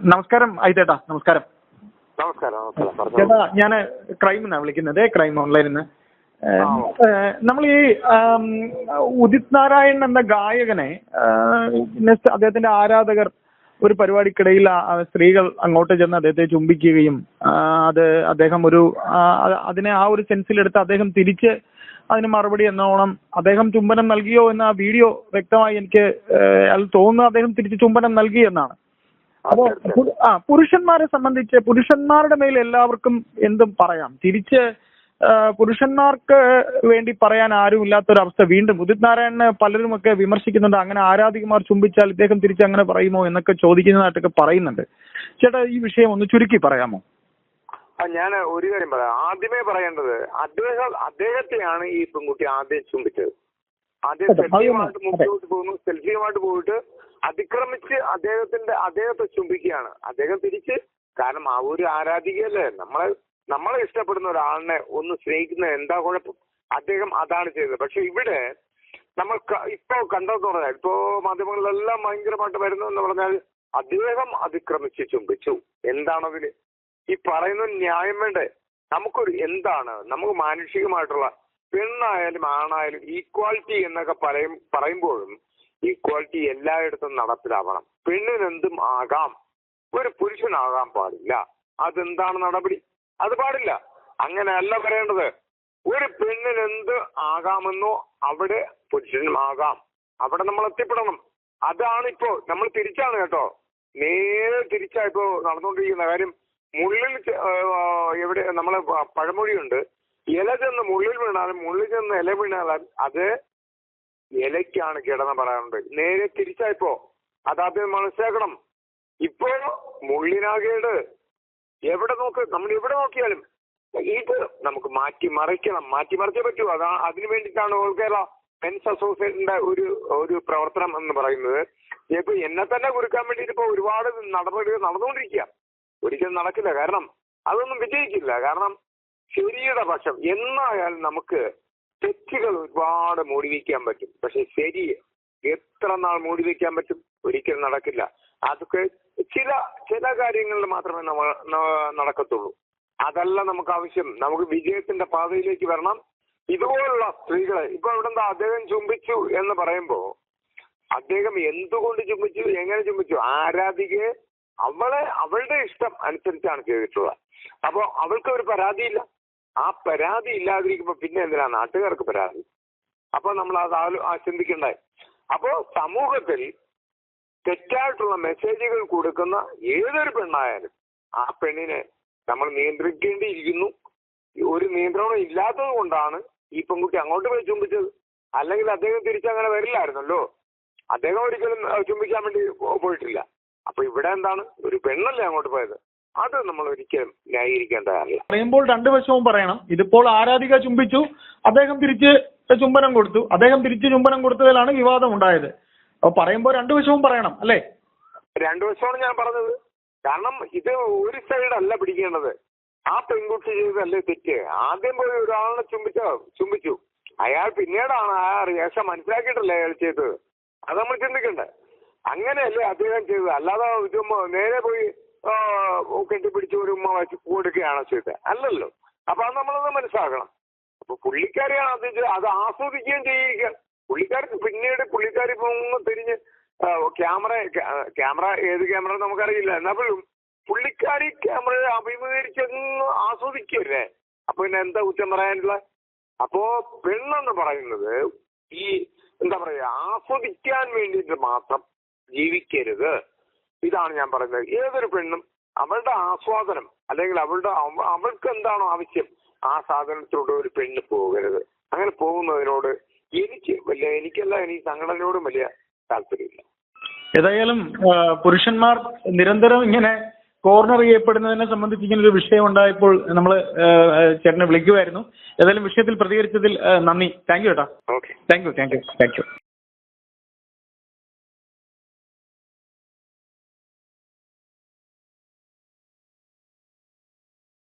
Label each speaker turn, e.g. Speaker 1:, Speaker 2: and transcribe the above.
Speaker 1: നമസ്കാരം ഐതേട്ടാ. നമസ്കാരം. ചേട്ടാ, ഞാൻ ക്രൈം എന്നാണ് വിളിക്കുന്നത്, ക്രൈം ഓൺലൈനിൽ നിന്ന്. നമ്മൾ ഈ ഉദിത് നാരായൺ എന്ന ഗായകനെ അദ്ദേഹത്തിന്റെ ആരാധകർ ഒരു പരിപാടിക്കിടയിൽ സ്ത്രീകൾ അങ്ങോട്ട് ചെന്ന് അദ്ദേഹത്തെ ചുംബിക്കുകയും അദ്ദേഹം അതിനെ ആ ഒരു സെൻസിലെടുത്ത് അദ്ദേഹം തിരിച്ച് അതിന് മറുപടി എന്നോണം അദ്ദേഹം ചുംബനം നൽകിയോ എന്ന ആ വീഡിയോ വ്യക്തമായി എനിക്ക് അത് തോന്നുന്നു അദ്ദേഹം തിരിച്ച് ചുംബനം നൽകി എന്നാണ്. അപ്പോ പുരുഷന്മാരെ സംബന്ധിച്ച് പുരുഷന്മാരുടെ മേൽ എല്ലാവർക്കും എന്തും പറയാം, തിരിച്ച് പുരുഷന്മാർക്ക് വേണ്ടി പറയാൻ ആരും ഇല്ലാത്തൊരവസ്ഥ വീണ്ടും ഉദിത് നാരായണനെ പലരുമൊക്കെ വിമർശിക്കുന്നുണ്ട്. അങ്ങനെ ആരാധികമാർ ചുംബിച്ചാൽ ഇദ്ദേഹം തിരിച്ച് അങ്ങനെ പറയുമോ എന്നൊക്കെ ചോദിക്കുന്നതായിട്ടൊക്കെ പറയുന്നുണ്ട്. ചേട്ടാ, ഈ വിഷയം ഒന്ന് ചുരുക്കി പറയാമോ?
Speaker 2: ഞാൻ ഒരു കാര്യം പറയാം. ആദ്യമേ പറയേണ്ടത് അദ്ദേഹത്തെയാണ് ഈ പെൺകുട്ടി ആദ്യം ചുംബിച്ചത്. ആദ്യം സെൽഫിയുമായിട്ട് മുമ്പോട്ട് പോകുന്നു, സെൽഫിയുമായിട്ട് പോയിട്ട് അതിക്രമിച്ച് അദ്ദേഹത്തെ ചുംബിക്കുകയാണ്. അദ്ദേഹം തിരിച്ച്, കാരണം ആ ഒരു ആരാധികയല്ലേ, നമ്മളെ ഇഷ്ടപ്പെടുന്ന ഒരാളിനെ ഒന്ന് സ്നേഹിക്കുന്നത് എന്താ കുഴപ്പം? അദ്ദേഹം അതാണ് ചെയ്തത്. പക്ഷെ ഇവിടെ നമ്മൾ ഇപ്പോ കണ്ടതെന്ന് പറഞ്ഞാൽ, ഇപ്പോ മാധ്യമങ്ങളിലെല്ലാം ഭയങ്കരമായിട്ട് വരുന്നതെന്ന് പറഞ്ഞാൽ അദ്ദേഹം അതിക്രമിച്ച് ചുംബിച്ചു. എന്താണതിന് ഈ പറയുന്നത്? ന്യായം വേണ്ടേ? നമുക്ക് മാനുഷികമായിട്ടുള്ള പെണ്ണായാലും ആണായാലും ഈക്വാലിറ്റി എന്നൊക്കെ പറയുമ്പോഴും ഈക്വാലിറ്റി എല്ലായിടത്തും നടപ്പിലാവണം. പെണ്ണിനെന്തും ആകാം, ഒരു പുരുഷനാകാൻ പാടില്ല. അതെന്താണ് നടപടി? അത് പാടില്ല. അങ്ങനെയല്ല പറയേണ്ടത്. ഒരു പെണ്ണിനെന്ത് ആകാമെന്നോ അവിടെ പുരുഷനും ആകാം. അവിടെ നമ്മൾ എത്തിപ്പെടണം. അതാണിപ്പോ നമ്മൾ തിരിച്ചാണ് കേട്ടോ, നേരെ തിരിച്ചാ ഇപ്പോ നടന്നുകൊണ്ടിരിക്കുന്ന കാര്യം. മുള്ളിൽ എവിടെ നമ്മളെ പഴമൊഴിയുണ്ട്, ഇല ചെന്ന് മുള്ളിൽ വീണാലും മുള്ളിൽ ചെന്ന് ഇല വീണാലും അത് ഇലയ്ക്കാണ് കിടന്ന് പറയാറുണ്ട്. നേരെ തിരിച്ചായിപ്പോ അതാദ്യം മനസ്സിലാക്കണം. ഇപ്പോ മുള്ളിനാകേട് എവിടെ നമ്മൾ എവിടെ നോക്കിയാലും ഇത് നമുക്ക് മാറ്റിമറിച്ചേ പറ്റൂ. അതിനു വേണ്ടിയിട്ടാണ് ഓൾ കേരള മെൻസ് അസോസിയേഷന്റെ ഒരു പ്രവർത്തനം എന്ന് പറയുന്നത്. ഇപ്പൊ എന്നെ തന്നെ കുറുക്കാൻ വേണ്ടിയിട്ട് ഇപ്പൊ ഒരുപാട് നടപടികൾ നടന്നുകൊണ്ടിരിക്കുക. ഒരിക്കലും നടക്കില്ല, കാരണം അതൊന്നും വിജയിക്കില്ല. കാരണം ശരിയുടെ പക്ഷം എന്നായാലും നമുക്ക് തെറ്റുകൾ ഒരുപാട് മൂടി വയ്ക്കാൻ പറ്റും, പക്ഷെ ശരി എത്ര നാൾ മൂടി വയ്ക്കാൻ പറ്റും? ഒരിക്കലും നടക്കില്ല. അതൊക്കെ ചില കാര്യങ്ങളിൽ മാത്രമേ നടക്കത്തുള്ളൂ. അതല്ല നമുക്ക് ആവശ്യം. നമുക്ക് വിജയത്തിന്റെ പാതയിലേക്ക് വരണം. ഇതുപോലുള്ള സ്ത്രീകളെ ഇപ്പൊ ഇവിടെന്താ അദ്ദേഹം ചുംബിച്ചു എന്ന് പറയുമ്പോ അദ്ദേഹം എന്തുകൊണ്ട് ചുംബിച്ചു, എങ്ങനെ ചുംബിച്ചു? ആരാധികയെ അവളുടെ ഇഷ്ടം അനുസരിച്ചാണ് ചെയ്തിട്ടുള്ളത്. അപ്പൊ അവൾക്ക് ഒരു പരാതിയില്ല. ആ പരാതി ഇല്ലാതിരിക്കുമ്പോ പിന്നെ എന്തിനാ നാട്ടുകാർക്ക് പരാതി? അപ്പൊ നമ്മൾ അത് ചിന്തിക്കണ്ടായി. അപ്പോ സമൂഹത്തിൽ തെറ്റായിട്ടുള്ള മെസ്സേജുകൾ കൊടുക്കുന്ന ഏതൊരു പെണ്ണായാലും ആ പെണ്ണിനെ നമ്മൾ നിയന്ത്രിക്കേണ്ടിയിരിക്കുന്നു. ഒരു നിയന്ത്രണം ഇല്ലാത്തത് കൊണ്ടാണ് ഈ പെൺകുട്ടി അങ്ങോട്ട് പോയി ചുംബിച്ചത്. അല്ലെങ്കിൽ അദ്ദേഹം തിരിച്ചങ്ങനെ വരില്ലായിരുന്നല്ലോ. അദ്ദേഹം ഒരിക്കലും ചുംബിക്കാൻ വേണ്ടി പോയിട്ടില്ല. അപ്പൊ ഇവിടെ എന്താണ്, ഒരു പെണ്ണല്ലേ അങ്ങോട്ട് പോയത്? അത് നമ്മൾ ഒരിക്കലും ന്യായീകരിക്കേണ്ടതല്ല.
Speaker 1: പറയുമ്പോൾ രണ്ടു വശവും പറയണം. ഇതിപ്പോൾ ആരാധിക ചുംബിച്ചു, അദ്ദേഹം തിരിച്ച് ചുംബനം കൊടുത്തു. അദ്ദേഹം തിരിച്ച് ചുംബനം കൊടുത്തതിലാണ് വിവാദം ഉണ്ടായത്. അപ്പൊ പറയുമ്പോൾ രണ്ടു വശവും പറയണം, അല്ലേ?
Speaker 2: രണ്ടു വശമാണ് ഞാൻ പറഞ്ഞത്. കാരണം ഇത് ഒരു സൈഡല്ല പിടിക്കേണ്ടത്. ആ പെൺകുട്ടി ചെയ്തതല്ലേ തെറ്റ്? ആദ്യം പോയി ഒരാളിനെ ചുംബിച്ചു. അയാൾ പിന്നീടാണ് ആ റിയാക്ഷൻ മനസ്സിലാക്കിയിട്ടല്ലേ അയാൾ ചെയ്തത്. അത് നമ്മൾ ചിന്തിക്കണ്ടേ? അങ്ങനെയല്ലേ അദ്ദേഹം ചെയ്തത്. അല്ലാതെ നേരെ പോയി കെട്ടിപ്പിടിച്ച് ഒരു ഉമ്മ വെച്ച് കൊടുക്കുകയാണോ ചെയ്തത്? അല്ലല്ലോ. അപ്പൊ അത് നമ്മളത് മനസ്സിലാക്കണം. അപ്പൊ പുള്ളിക്കാരിയാണ് അത് ആസ്വദിക്കുകയും ചെയ്യുക. പുള്ളിക്കാർക്ക് പിന്നീട് പുള്ളിക്കാരി തിരിഞ്ഞ് ക്യാമറ ഏത് ക്യാമറ നമുക്കറിയില്ല, എന്നാലും പുള്ളിക്കാരി ക്യാമറയെ അഭിമുഖീകരിച്ചൊന്ന് ആസ്വദിക്കല്ലേ. അപ്പൊ പിന്നെ എന്താ കുറ്റം പറയാനുള്ള? അപ്പോ പെണ്ണെന്ന് പറയുന്നത് ഈ എന്താ പറയാ, ആസ്വദിക്കാൻ വേണ്ടിയിട്ട് മാത്രം ജീവിക്കരുത്. ഇതാണ് ഞാൻ പറയുന്നത്. ഏതൊരു പെണ്ണും അവളുടെ ആസ്വാദനം അല്ലെങ്കിൽ അവൾക്ക് എന്താണോ ആവശ്യം ആ സാധനത്തിലൂടെ ഒരു പെണ്ണ് പോകരുത്. അങ്ങനെ പോകുന്നതിനോട് എനിക്കല്ല ഈ സംഘടനയോടും വലിയ താല്പര്യമില്ല.
Speaker 1: ഏതായാലും പുരുഷന്മാർ നിരന്തരം ഇങ്ങനെ കോർണർ ചെയ്യപ്പെടുന്നതിനെ സംബന്ധിച്ച് ഇങ്ങനെ ഒരു വിഷയം ഉണ്ടായപ്പോൾ നമ്മൾ ചേട്ടനെ വിളിക്കുമായിരുന്നു. ഏതായാലും വിഷയത്തിൽ പ്രതികരിച്ചതിൽ നന്ദി. താങ്ക് യു ചേട്ടാ.
Speaker 2: Okay,
Speaker 1: thank you.